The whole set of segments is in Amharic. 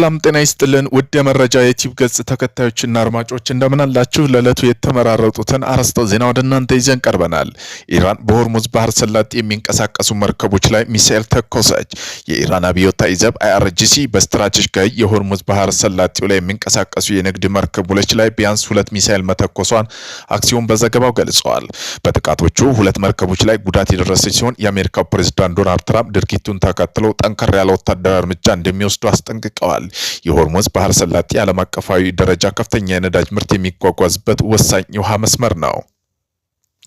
ሰላም ጤና ይስጥልን ውድ የመረጃ የዩቲዩብ ገጽ ተከታዮችና አድማጮች እንደምን አላችሁ? ለዕለቱ የተመራረጡትን አርዕስተ ዜና ወደ እናንተ ይዘን ቀርበናል። ኢራን በሆርሙዝ ባህር ሰላጤ የሚንቀሳቀሱ መርከቦች ላይ ሚሳኤል ተኮሰች። የኢራን አብዮታዊ ዘብ IRGC በስትራቴጂካዊ የሆርሙዝ ባህር ሰላጤው ላይ የሚንቀሳቀሱ የንግድ መርከቦች ላይ ቢያንስ 2 ሚሳኤል መተኮሷን አክሲዮን በዘገባው ገልጸዋል። በጥቃቶቹ 2 መርከቦች ላይ ጉዳት የደረሰ ሲሆን የአሜሪካው ፕሬዝዳንት ዶናልድ ትራምፕ ድርጊቱን ተከትለው ጠንከር ያለ ወታደራዊ እርምጃ እንደሚወስዱ አስጠንቅቀዋል። የሆርሙዝ ባህር ሰላጤ ዓለም አቀፋዊ ደረጃ ከፍተኛ የነዳጅ ምርት የሚጓጓዝበት ወሳኝ የውሃ መስመር ነው።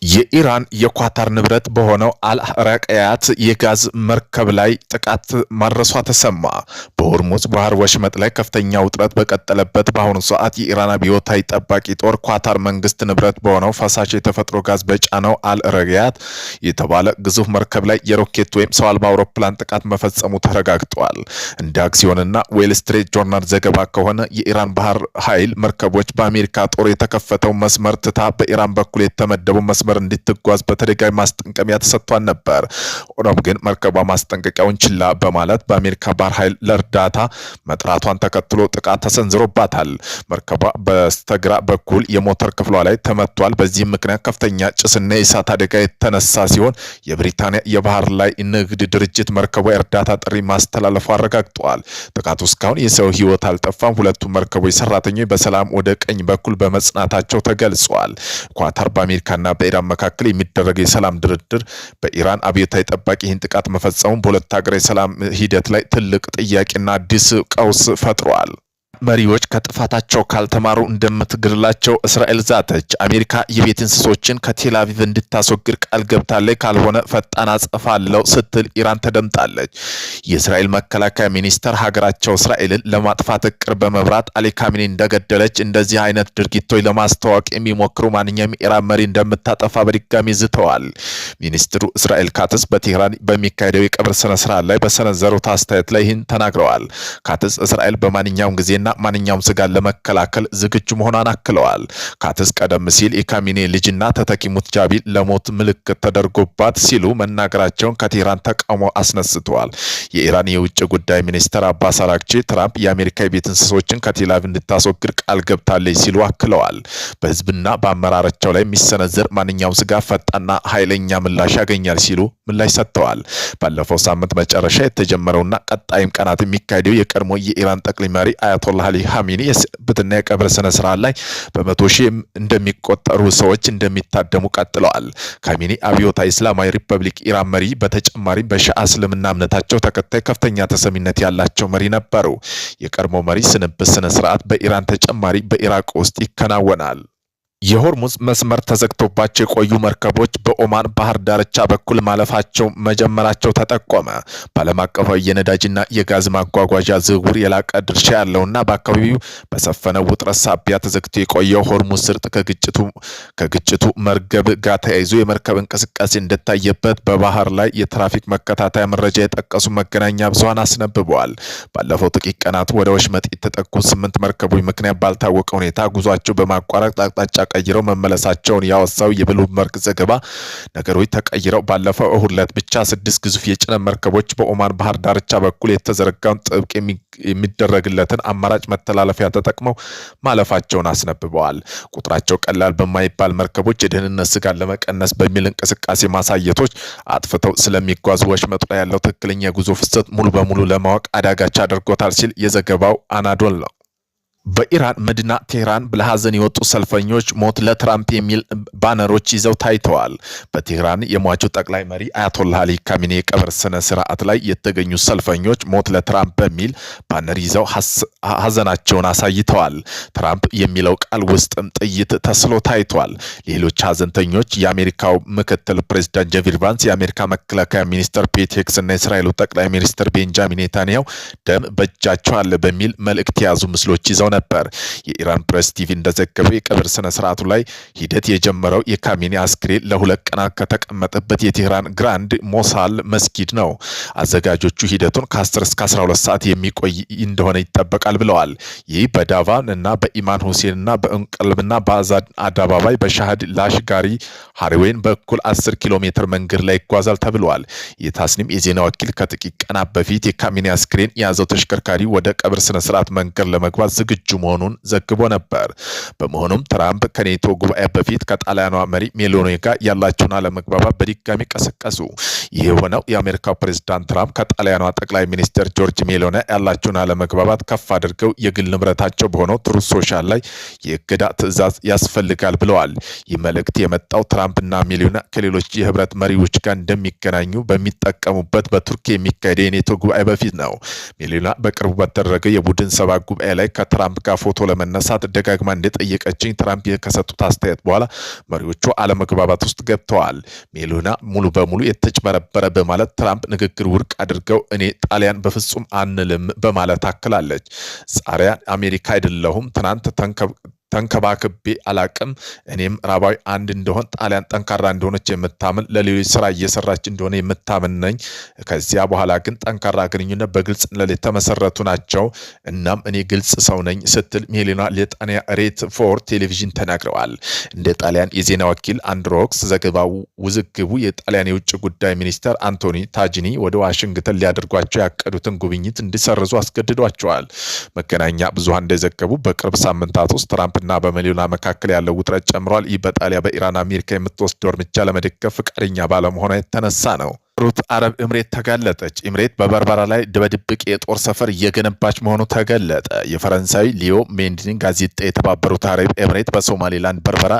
የኢራን የኳታር ንብረት በሆነው አልራቀያት የጋዝ መርከብ ላይ ጥቃት ማድረሷ ተሰማ። በሆርሙዝ ባህር ወሽመጥ ላይ ከፍተኛ ውጥረት በቀጠለበት በአሁኑ ሰዓት የኢራን አብዮታዊ ጠባቂ ጦር ኳታር መንግስት ንብረት በሆነው ፈሳሽ የተፈጥሮ ጋዝ በጫነው አልራቀያት የተባለ ግዙፍ መርከብ ላይ የሮኬት ወይም ሰው አልባ አውሮፕላን ጥቃት መፈጸሙ ተረጋግጧል። እንደ አክሲዮንና ዌል ስትሪት ጆርናል ዘገባ ከሆነ የኢራን ባህር ኃይል መርከቦች በአሜሪካ ጦር የተከፈተው መስመር ትታ በኢራን በኩል የተመደበው መስመር እንድትጓዝ በተደጋጋሚ ማስጠንቀቂያ ተሰጥቷል ነበር። ሆኖም ግን መርከቧ ማስጠንቀቂያውን ችላ በማለት በአሜሪካ ባህር ኃይል ለእርዳታ መጥራቷን ተከትሎ ጥቃት ተሰንዝሮባታል። መርከቧ በስተግራ በኩል የሞተር ክፍሏ ላይ ተመቷል። በዚህም ምክንያት ከፍተኛ ጭስና የእሳት አደጋ የተነሳ ሲሆን የብሪታንያ የባህር ላይ ንግድ ድርጅት መርከቧ የእርዳታ ጥሪ ማስተላለፉ አረጋግጧል። ጥቃቱ እስካሁን የሰው ሕይወት አልጠፋም። ሁለቱም መርከቦች ሰራተኞች በሰላም ወደ ቀኝ በኩል በመጽናታቸው ተገልጿል። ኳታር በአሜሪካና በኢራን መካከል የሚደረገው የሰላም ድርድር በኢራን አብዮታዊ ጠባቂ ይህን ጥቃት መፈጸሙ በሁለት ሀገር የሰላም ሂደት ላይ ትልቅ ጥያቄና አዲስ ቀውስ ፈጥሯል። መሪዎች ከጥፋታቸው ካልተማሩ እንደምትግድላቸው እስራኤል ዛተች። አሜሪካ የቤት እንስሶችን ከቴል አቪቭ እንድታስወግድ ቃል ገብታለች፣ ካልሆነ ፈጣን አጸፋ አለው ስትል ኢራን ተደምጣለች። የእስራኤል መከላከያ ሚኒስተር ሀገራቸው እስራኤልን ለማጥፋት እቅድ በመብራት አሊ ካሚኒ እንደገደለች እንደዚህ አይነት ድርጊቶች ለማስተዋወቅ የሚሞክሩ ማንኛውም ኢራን መሪ እንደምታጠፋ በድጋሚ ዝተዋል። ሚኒስትሩ እስራኤል ካትስ በቴህራን በሚካሄደው የቀብር ስነ ስርዓት ላይ በሰነዘሩት አስተያየት ላይ ይህን ተናግረዋል። ካትስ እስራኤል በማንኛውም ጊዜና ማንኛውም ስጋት ለመከላከል ዝግጁ መሆኗን አክለዋል። ካትስ ቀደም ሲል የካሚኔ ልጅና ተተኪ ሙትጃቢል ለሞት ምልክት ተደርጎባት ሲሉ መናገራቸውን ከቴህራን ተቃውሞ አስነስተዋል። የኢራን የውጭ ጉዳይ ሚኒስትር አባስ አራግቺ ትራምፕ የአሜሪካ የቤት እንስሶችን ከቴል አቪቭ እንድታስወግድ ቃል ገብታለች ሲሉ አክለዋል። በህዝብና በአመራራቸው ላይ የሚሰነዘር ማንኛውም ስጋት ፈጣንና ኃይለኛ ምላሽ ያገኛል ሲሉ ምላሽ ሰጥተዋል። ባለፈው ሳምንት መጨረሻ የተጀመረውና ቀጣይም ቀናት የሚካሄደው የቀድሞ የኢራን ጠቅላይ መሪ አያቶላ አሊ ካሚኒ የስብትና የቀብር ስነ ስርዓት ላይ በመቶ ሺህ እንደሚቆጠሩ ሰዎች እንደሚታደሙ ቀጥለዋል። ካሚኒ አብዮታዊ እስላማዊ ሪፐብሊክ ኢራን መሪ በተጨማሪም በሺዓ እስልምና እምነታቸው ተከታይ ከፍተኛ ተሰሚነት ያላቸው መሪ ነበሩ። የቀድሞ መሪ ስንብት ስነ ስርዓት በኢራን ተጨማሪ በኢራቅ ውስጥ ይከናወናል። የሆርሙዝ መስመር ተዘግቶባቸው የቆዩ መርከቦች በኦማን ባህር ዳርቻ በኩል ማለፋቸው መጀመራቸው ተጠቆመ። በዓለም አቀፋዊ የነዳጅና የጋዝ ማጓጓዣ ዝውውር የላቀ ድርሻ ያለውና በአካባቢው በሰፈነው ውጥረት ሳቢያ ተዘግቶ የቆየው ሆርሙዝ ስርጥ ከግጭቱ መርገብ ጋር ተያይዞ የመርከብ እንቅስቃሴ እንደታየበት በባህር ላይ የትራፊክ መከታተያ መረጃ የጠቀሱ መገናኛ ብዙሃን አስነብበዋል። ባለፈው ጥቂት ቀናት ወደ ወሽመጥ የተጠጉ 8 መርከቦች ምክንያት ባልታወቀ ሁኔታ ጉዟቸው በማቋረጥ አቅጣጫ ቀይረው መመለሳቸውን ያወሳው የብሉምበርግ ዘገባ ነገሮች ተቀይረው ባለፈው እሁድ ዕለት ብቻ 6 ግዙፍ የጭነት መርከቦች በኦማን ባህር ዳርቻ በኩል የተዘረጋውን ጥብቅ የሚደረግለትን አማራጭ መተላለፊያ ተጠቅመው ማለፋቸውን አስነብበዋል። ቁጥራቸው ቀላል በማይባል መርከቦች የደህንነት ስጋት ለመቀነስ በሚል እንቅስቃሴ ማሳየቶች አጥፍተው ስለሚጓዙ ወሽመጡ ላይ ያለው ትክክለኛ የጉዞ ፍሰት ሙሉ በሙሉ ለማወቅ አዳጋች አድርጎታል ሲል የዘገባው አናዶል ነው። በኢራን መዲና ቴህራን ለሐዘን የወጡ ሰልፈኞች ሞት ለትራምፕ የሚል ባነሮች ይዘው ታይተዋል። በቴህራን የሟቹ ጠቅላይ መሪ አያቶላ አሊ ካሚኒ የቀብር ስነ ስርዓት ላይ የተገኙ ሰልፈኞች ሞት ለትራምፕ በሚል ባነር ይዘው ሐዘናቸውን አሳይተዋል። ትራምፕ የሚለው ቃል ውስጥም ጥይት ተስሎ ታይቷል። ሌሎች ሐዘንተኞች የአሜሪካው ምክትል ፕሬዝዳንት ጄዲ ቫንስ፣ የአሜሪካ መከላከያ ሚኒስትር ፔት ሄግሴት እና የእስራኤሉ ጠቅላይ ሚኒስትር ቤንጃሚን ኔታንያሁ ደም በእጃቸው አለ በሚል መልእክት የያዙ ምስሎች ይዘው ነበር። የኢራን ፕሬስ ቲቪ እንደዘገበው የቀብር ስነ ስርዓቱ ላይ ሂደት የጀመረው የካሜኒ አስክሬን ለሁለት ቀናት ከተቀመጠበት የቴህራን ግራንድ ሞሳል መስጊድ ነው። አዘጋጆቹ ሂደቱን ከ10 እስከ 12 ሰዓት የሚቆይ እንደሆነ ይጠበቃል ብለዋል። ይህ በዳቫን እና በኢማን ሁሴን እና በእንቀልብና በአዛድ አደባባይ በሻህድ ላሽጋሪ ሃሪዌን በኩል 10 ኪሎ ሜትር መንገድ ላይ ይጓዛል ተብሏል። የታስኒም የዜና ወኪል ከጥቂት ቀናት በፊት የካሜኒ አስክሬን የያዘው ተሽከርካሪ ወደ ቀብር ስነ ስርዓት መንገድ ለመግባት ዝግጁ መሆኑን ዘግቦ ነበር። በመሆኑም ትራምፕ ከኔቶ ጉባኤ በፊት ከጣሊያኗ መሪ ሜሎኒ ጋር ያላቸውን አለመግባባት በድጋሚ ቀሰቀሱ። ይህ የሆነው የአሜሪካው ፕሬዝዳንት ትራምፕ ከጣሊያኗ ጠቅላይ ሚኒስትር ጆርጅ ሜሎኒ ያላቸውን አለመግባባት ከፍ አድርገው የግል ንብረታቸው በሆነው ትሩዝ ሶሻል ላይ የእገዳ ትዕዛዝ ያስፈልጋል ብለዋል። ይህ መልእክት የመጣው ትራምፕና ሜሎኒ ከሌሎች የህብረት መሪዎች ጋር እንደሚገናኙ በሚጠቀሙበት በቱርክ የሚካሄደው የኔቶ ጉባኤ በፊት ነው። ሜሎኒ በቅርቡ በተደረገው የቡድን ሰባት ጉባኤ ላይ ከትራምፕ ጋር ፎቶ ለመነሳት ደጋግማ እንደጠየቀችኝ ትራምፕ ከሰጡት አስተያየት በኋላ መሪዎቹ አለመግባባት ውስጥ ገብተዋል። ሜሎኒ ሙሉ በሙሉ የተጭበረበረ በማለት ትራምፕ ንግግር ውድቅ አድርገው እኔ ጣሊያን በፍጹም አንልም በማለት አክላለች። ጻሪያን አሜሪካ አይደለሁም ትናንት ተንከባክቤ አላቅም። እኔም ራባዊ አንድ እንደሆን ጣሊያን ጠንካራ እንደሆነች የምታምን ለሌሎች ስራ እየሰራች እንደሆነ የምታምን ነኝ። ከዚያ በኋላ ግን ጠንካራ ግንኙነት በግልጽ የተመሰረቱ ናቸው። እናም እኔ ግልጽ ሰው ነኝ ስትል ሜሎኒ ለጣሊያ ሬት ፎር ቴሌቪዥን ተናግረዋል። እንደ ጣሊያን የዜና ወኪል አንድሮክስ ዘገባው ውዝግቡ የጣሊያን የውጭ ጉዳይ ሚኒስተር አንቶኒ ታጂኒ ወደ ዋሽንግተን ሊያደርጓቸው ያቀዱትን ጉብኝት እንዲሰርዙ አስገድዷቸዋል። መገናኛ ብዙሃን እንደዘገቡ በቅርብ ሳምንታት ውስጥ ትራምፕ እና በሜሎኒ መካከል ያለው ውጥረት ጨምሯል። ይህ በጣሊያ በኢራን አሜሪካ የምትወስደው እርምጃ ለመደገፍ ፈቃደኛ ባለመሆኗ የተነሳ ነው። ሩት አረብ ኤምሬት ተጋለጠች። ኤምሬት በበርበራ ላይ በድብቅ የጦር ሰፈር እየገነባች መሆኑ ተገለጠ። የፈረንሳዊ ሊዮ ሜንዲን ጋዜጣ የተባበሩት አረብ ኤምሬት በሶማሌላንድ በርበራ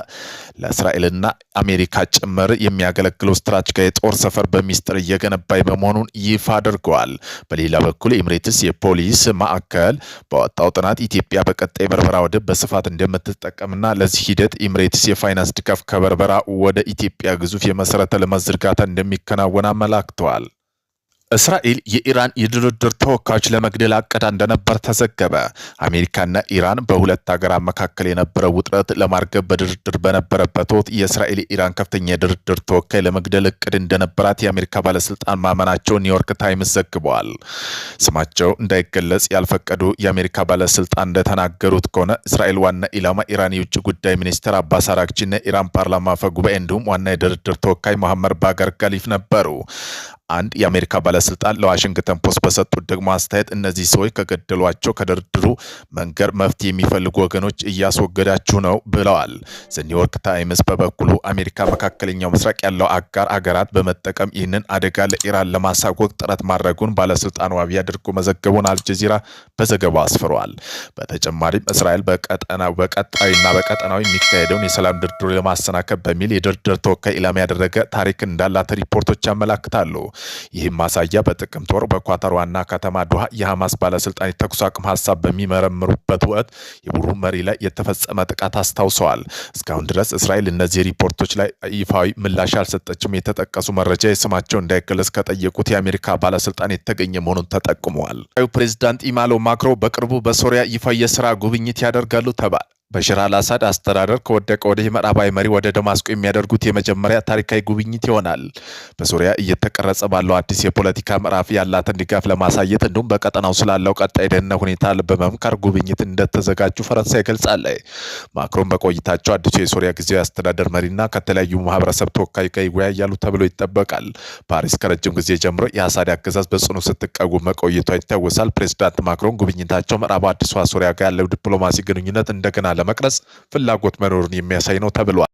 ለእስራኤልና አሜሪካ ጭምር የሚያገለግለው ስትራቴጂካዊ የጦር ሰፈር በሚስጥር እየገነባች በመሆኑን ይፋ አድርገዋል። በሌላ በኩል ኤምሬትስ የፖሊስ ማዕከል በወጣው ጥናት ኢትዮጵያ በቀጣይ በርበራ ወደብ በስፋት እንደምትጠቀምና ለዚህ ሂደት ኤምሬትስ የፋይናንስ ድጋፍ ከበርበራ ወደ ኢትዮጵያ ግዙፍ የመሰረተ ልማት ዝርጋታ እንደሚከናወን አመላክተዋል። እስራኤል የኢራን የድርድር ተወካዮች ለመግደል አቅዳ እንደነበር ተዘገበ። አሜሪካና ኢራን በሁለት ሀገራት መካከል የነበረው ውጥረት ለማርገብ በድርድር በነበረበት ወቅት የእስራኤል ኢራን ከፍተኛ የድርድር ተወካይ ለመግደል እቅድ እንደነበራት የአሜሪካ ባለስልጣን ማመናቸውን ኒውዮርክ ታይምስ ዘግቧል። ስማቸው እንዳይገለጽ ያልፈቀዱ የአሜሪካ ባለስልጣን እንደተናገሩት ከሆነ እስራኤል ዋና ኢላማ ኢራን የውጭ ጉዳይ ሚኒስትር አባስ አራግቺና ኢራን ፓርላማ አፈ ጉባኤ እንዲሁም ዋና የድርድር ተወካይ መሐመድ ባገር ጋሊፍ ነበሩ። አንድ የአሜሪካ ባለስልጣን ለዋሽንግተን ፖስት በሰጡት ደግሞ አስተያየት እነዚህ ሰዎች ከገደሏቸው ከድርድሩ መንገድ መፍትሄ የሚፈልጉ ወገኖች እያስወገዳችሁ ነው ብለዋል። ኒውዮርክ ታይምስ በበኩሉ አሜሪካ መካከለኛው ምስራቅ ያለው አጋር አገራት በመጠቀም ይህንን አደጋ ለኢራን ለማሳወቅ ጥረት ማድረጉን ባለስልጣን ዋቢ አድርጎ መዘገቡን አልጀዚራ በዘገባው አስፍሯል። በተጨማሪም እስራኤል በቀጣይና በቀጠናው የሚካሄደውን የሰላም ድርድሩ ለማሰናከል በሚል የድርድር ተወካይ ኢላማ ያደረገ ታሪክ እንዳላት ሪፖርቶች ያመላክታሉ። ይህም ማሳያ በጥቅምት ወር በኳታር ዋና ከተማ ዶሃ የሐማስ ባለስልጣን የተኩስ አቁም ሀሳብ በሚመረምሩበት ወቅት የቡድኑ መሪ ላይ የተፈጸመ ጥቃት አስታውሰዋል። እስካሁን ድረስ እስራኤል እነዚህ ሪፖርቶች ላይ ይፋዊ ምላሽ አልሰጠችም። የተጠቀሱ መረጃ የስማቸው እንዳይገለጽ ከጠየቁት የአሜሪካ ባለስልጣን የተገኘ መሆኑን ተጠቁመዋል። ፕሬዚዳንት ኢማኑኤል ማክሮን በቅርቡ በሶሪያ ይፋ የስራ ጉብኝት ያደርጋሉ ተባለ። በሽር አልአሳድ አስተዳደር ከወደቀ ወዲህ ምዕራባዊ መሪ ወደ ደማስቆ የሚያደርጉት የመጀመሪያ ታሪካዊ ጉብኝት ይሆናል። በሶሪያ እየተቀረጸ ባለው አዲስ የፖለቲካ ምዕራፍ ያላትን ድጋፍ ለማሳየት እንዲሁም በቀጠናው ስላለው ቀጣይ ደህንነት ሁኔታ በመምከር ጉብኝት እንደተዘጋጁ ፈረንሳይ ገልጻለች። ማክሮን በቆይታቸው አዲሱ የሶሪያ ጊዜያዊ አስተዳደር መሪና ከተለያዩ ማህበረሰብ ተወካይ ጋር ይወያያሉ ተብሎ ይጠበቃል። ፓሪስ ከረጅም ጊዜ ጀምሮ የአሳድ አገዛዝ በጽኑ ስትቃወም መቆየቷ ይታወሳል። ፕሬዚዳንት ማክሮን ጉብኝታቸው ምዕራቡ አዲሷ ሶሪያ ጋር ያለው ዲፕሎማሲ ግንኙነት እንደገና ለመቅረጽ ፍላጎት መኖሩን የሚያሳይ ነው ተብሏል።